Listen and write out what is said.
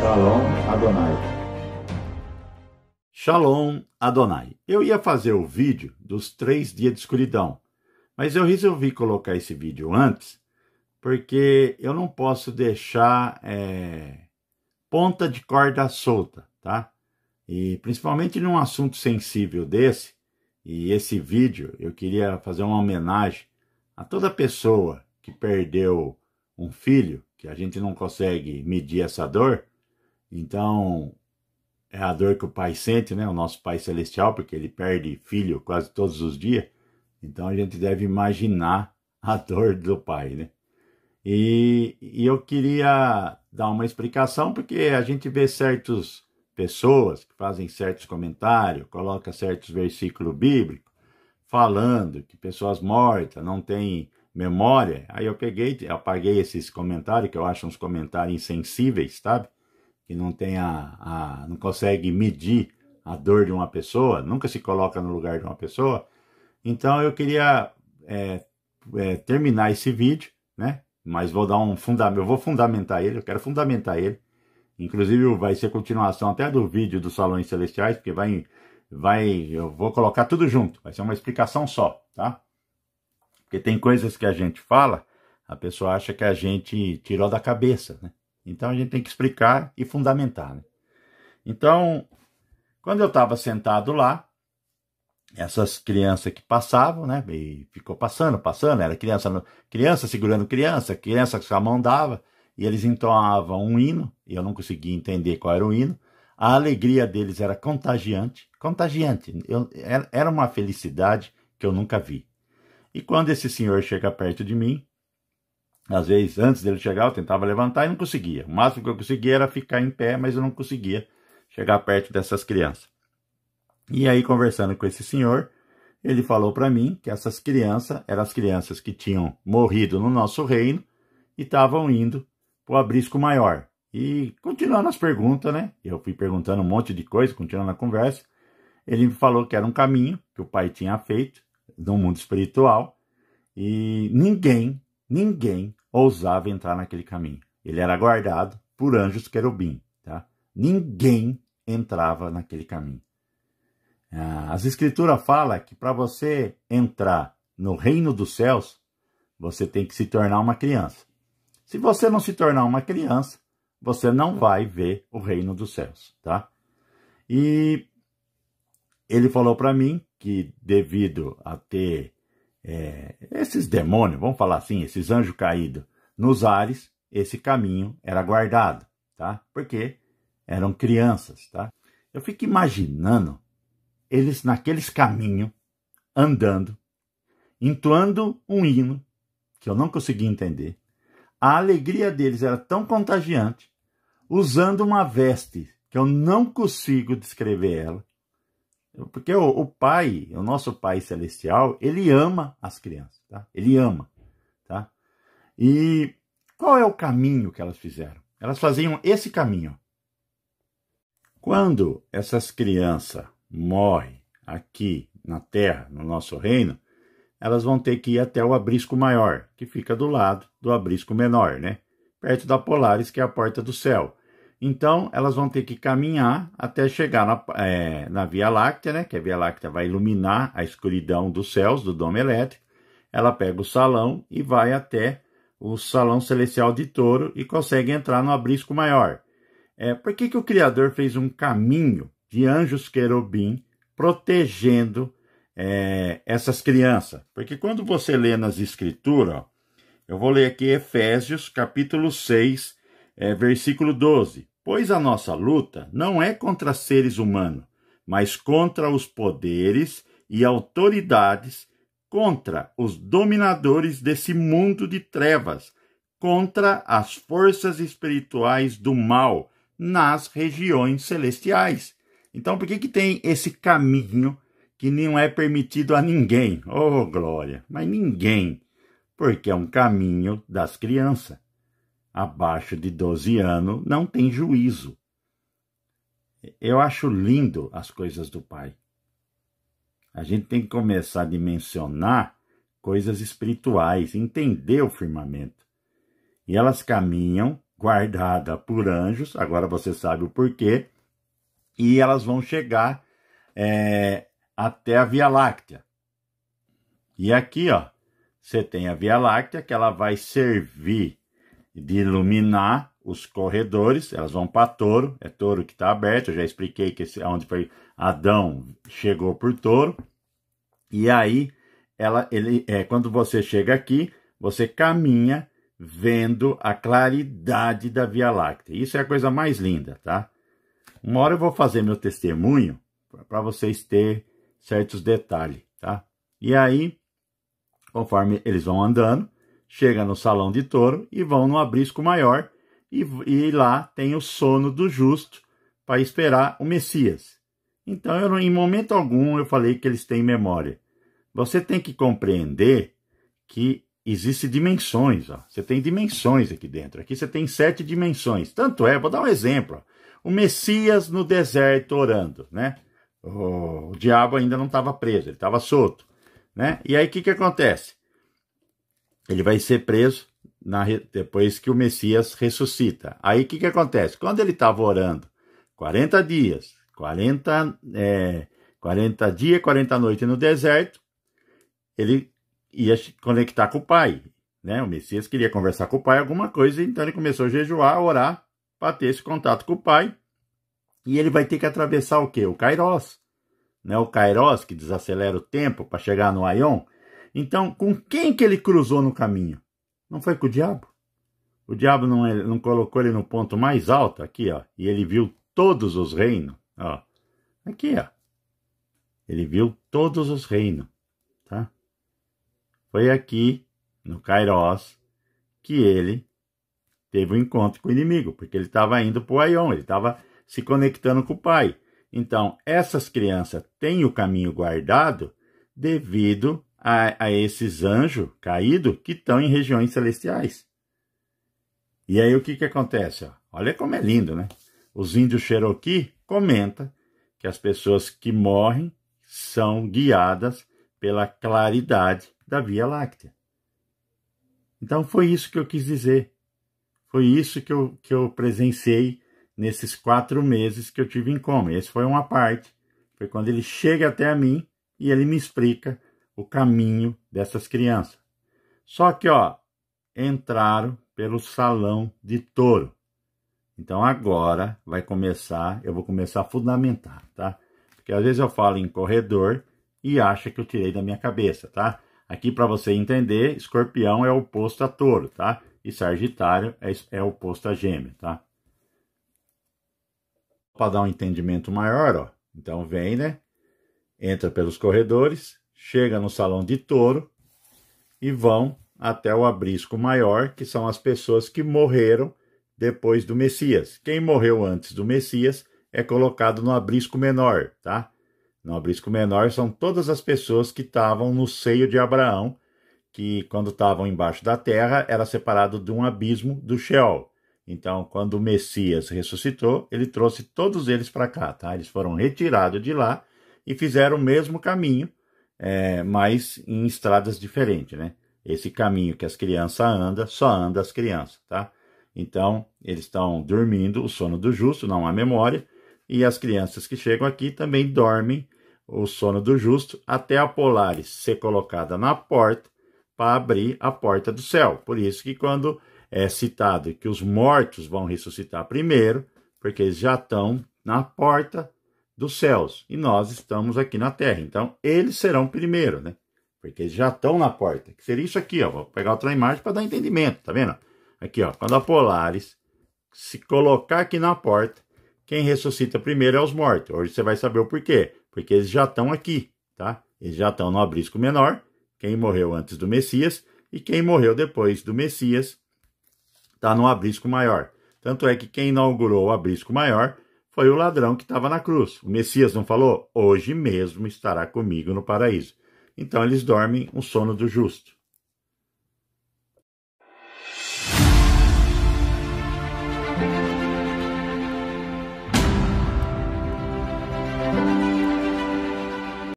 Shalom Adonai. Shalom Adonai. Eu ia fazer o vídeo dos 3 dias de escuridão, mas eu resolvi colocar esse vídeo antes, porque eu não posso deixar ponta de corda solta, tá? E principalmente num assunto sensível desse, e esse vídeo eu queria fazer uma homenagem a toda pessoa que perdeu um filho, que a gente não consegue medir essa dor. Então, é a dor que o pai sente, né? O nosso Pai Celestial, porque ele perde filho quase todos os dias. Então, a gente deve imaginar a dor do pai, né? E eu queria dar uma explicação, porque a gente vê certas pessoas que fazem certos comentários, colocam certos versículos bíblicos, falando que pessoas mortas não têm memória. Aí eu apaguei esses comentários, que eu acho uns comentários insensíveis, sabe? Que não tem não consegue medir a dor de uma pessoa, nunca se coloca no lugar de uma pessoa. Então eu queria terminar esse vídeo, né? Mas vou dar eu vou fundamentar ele, eu quero fundamentar ele. Inclusive vai ser continuação até do vídeo dos Salões Celestiais, porque eu vou colocar tudo junto, vai ser uma explicação só, tá? Porque tem coisas que a gente fala, a pessoa acha que a gente tirou da cabeça, né? Então a gente tem que explicar e fundamentar, né? Então, quando eu estava sentado lá, essas crianças que passavam, né? E ficou passando, era criança segurando criança com a mão dava, e eles entoavam um hino, e eu não conseguia entender qual era o hino. A alegria deles era contagiante. Era uma felicidade que eu nunca vi. E quando esse senhor chega perto de mim, às vezes, antes dele chegar, eu tentava levantar e não conseguia. O máximo que eu conseguia era ficar em pé, mas eu não conseguia chegar perto dessas crianças. E aí, conversando com esse senhor, ele falou para mim que essas crianças eram as crianças que tinham morrido no nosso reino e estavam indo para o Abrisco Maior. E continuando as perguntas, né? Eu fui perguntando um monte de coisa, continuando a conversa. Ele me falou que era um caminho que o pai tinha feito no mundo espiritual e ninguém ousava entrar naquele caminho. Ele era guardado por anjos querubim, tá? Ninguém entrava naquele caminho. As escrituras falam que para você entrar no reino dos céus, você tem que se tornar uma criança. Se você não se tornar uma criança, você não vai ver o reino dos céus, tá? E ele falou para mim que devido a ter esses demônios, vamos falar assim, esses anjos caídos nos ares, esse caminho era guardado, tá? Porque eram crianças, tá? Eu fico imaginando eles naqueles caminhos, andando, entoando um hino, que eu não conseguia entender. A alegria deles era tão contagiante, usando uma veste que eu não consigo descrever ela. Porque o pai, o nosso Pai Celestial, ele ama as crianças, tá? Ele ama, tá? E qual é o caminho que elas fizeram? Elas faziam esse caminho. Quando essas crianças morrem aqui na Terra, no nosso reino, elas vão ter que ir até o Abrisco Maior, que fica do lado do Abrisco Menor, né? Perto da Polaris, que é a porta do céu. Então, elas vão ter que caminhar até chegar na Via Láctea, né? Que a Via Láctea vai iluminar a escuridão dos céus, do dom elétrico. Ela pega o salão e vai até o Salão Celestial de Touro e consegue entrar no Abrisco Maior. Por que o Criador fez um caminho de anjos querubim protegendo essas crianças? Porque quando você lê nas Escrituras, ó, eu vou ler aqui Efésios, capítulo 6, versículo 12. Pois a nossa luta não é contra seres humanos, mas contra os poderes e autoridades, contra os dominadores desse mundo de trevas, contra as forças espirituais do mal nas regiões celestiais. Então, por que tem esse caminho que não é permitido a ninguém? Oh, glória! Mas ninguém, porque é um caminho das crianças. Abaixo de 12 anos não tem juízo. Eu acho lindo as coisas do Pai. A gente tem que começar a dimensionar coisas espirituais, entender o firmamento. E elas caminham guardada por anjos, agora você sabe o porquê, e elas vão chegar até a Via Láctea. E aqui, ó, você tem a Via Láctea, que ela vai servir de iluminar os corredores. Elas vão para Touro, é Touro que está aberto, eu já expliquei que onde foi Adão chegou por Touro. E aí, quando você chega aqui, você caminha vendo a claridade da Via Láctea. Isso é a coisa mais linda, tá? Uma hora eu vou fazer meu testemunho para vocês terem certos detalhes, tá? E aí, conforme eles vão andando, chega no Salão de Touro e vão no Aprisco Maior, e lá tem o sono do justo para esperar o Messias. Então, em momento algum, eu falei que eles têm memória. Você tem que compreender que existem dimensões. Ó. Você tem dimensões aqui dentro. Aqui você tem 7 dimensões. Tanto é, vou dar um exemplo. Ó. O Messias no deserto orando, né? O diabo ainda não estava preso, ele estava solto, né? E aí o que acontece? Ele vai ser preso depois que o Messias ressuscita. Aí o que acontece? Quando ele estava orando 40 dias, 40 dias, 40 noites no deserto, ele ia conectar com o Pai, né? O Messias queria conversar com o Pai alguma coisa, então ele começou a jejuar, a orar, para ter esse contato com o Pai. E ele vai ter que atravessar o quê? O Kairos, né? O Kairos, que desacelera o tempo para chegar no Aion. Então, com quem que ele cruzou no caminho? Não foi com o diabo? O diabo não colocou ele no ponto mais alto, aqui, ó, e ele viu todos os reinos, ó. Aqui, ó. Ele viu todos os reinos, tá? Foi aqui, no Kairos, que ele teve um encontro com o inimigo, porque ele estava indo para o Aion, ele estava se conectando com o Pai. Então, essas crianças têm o caminho guardado devido a esses anjos caídos que estão em regiões celestiais. E aí o que acontece? Ó? Olha como é lindo, né? Os índios Cherokee comentam que as pessoas que morrem são guiadas pela claridade da Via Láctea. Então foi isso que eu quis dizer. Foi isso que eu presenciei nesses 4 meses que eu tive em coma. Esse foi uma parte. Foi quando ele chega até a mim e ele me explica o caminho dessas crianças. Só que, ó, entraram pelo Salão de Touro. Então agora eu vou começar a fundamentar, tá? Porque às vezes eu falo em corredor e acha que eu tirei da minha cabeça, tá? Aqui para você entender, Escorpião é oposto a Touro, tá? E Sagitário é oposto a Gêmeo, tá? Para dar um entendimento maior, ó. Então vem, né? Entra pelos corredores, chega no Salão de Touro e vão até o Aprisco Maior, que são as pessoas que morreram depois do Messias. Quem morreu antes do Messias é colocado no Aprisco Menor, tá? No Aprisco Menor são todas as pessoas que estavam no seio de Abraão, que quando estavam embaixo da terra era separado de um abismo do Sheol. Então, quando o Messias ressuscitou, ele trouxe todos eles para cá, tá? Eles foram retirados de lá e fizeram o mesmo caminho, mas em estradas diferentes, né? Esse caminho que as crianças andam, só anda as crianças, tá? Então, eles estão dormindo o sono do justo, não há memória, e as crianças que chegam aqui também dormem o sono do justo até a Polaris ser colocada na porta para abrir a porta do céu. Por isso que quando é citado que os mortos vão ressuscitar primeiro, porque eles já estão na porta dos céus e nós estamos aqui na terra. Então, eles serão primeiro, né? Porque eles já estão na porta. Que seria isso aqui, ó. Vou pegar outra imagem para dar entendimento, tá vendo? Aqui, ó. Quando a Polaris se colocar aqui na porta, quem ressuscita primeiro é os mortos. Hoje você vai saber o porquê. Porque eles já estão aqui, tá? Eles já estão no Aprisco Menor, quem morreu antes do Messias, e quem morreu depois do Messias está no Aprisco Maior. Tanto é que quem inaugurou o Aprisco Maior foi o ladrão que estava na cruz. O Messias não falou? Hoje mesmo estará comigo no paraíso. Então eles dormem o sono do justo.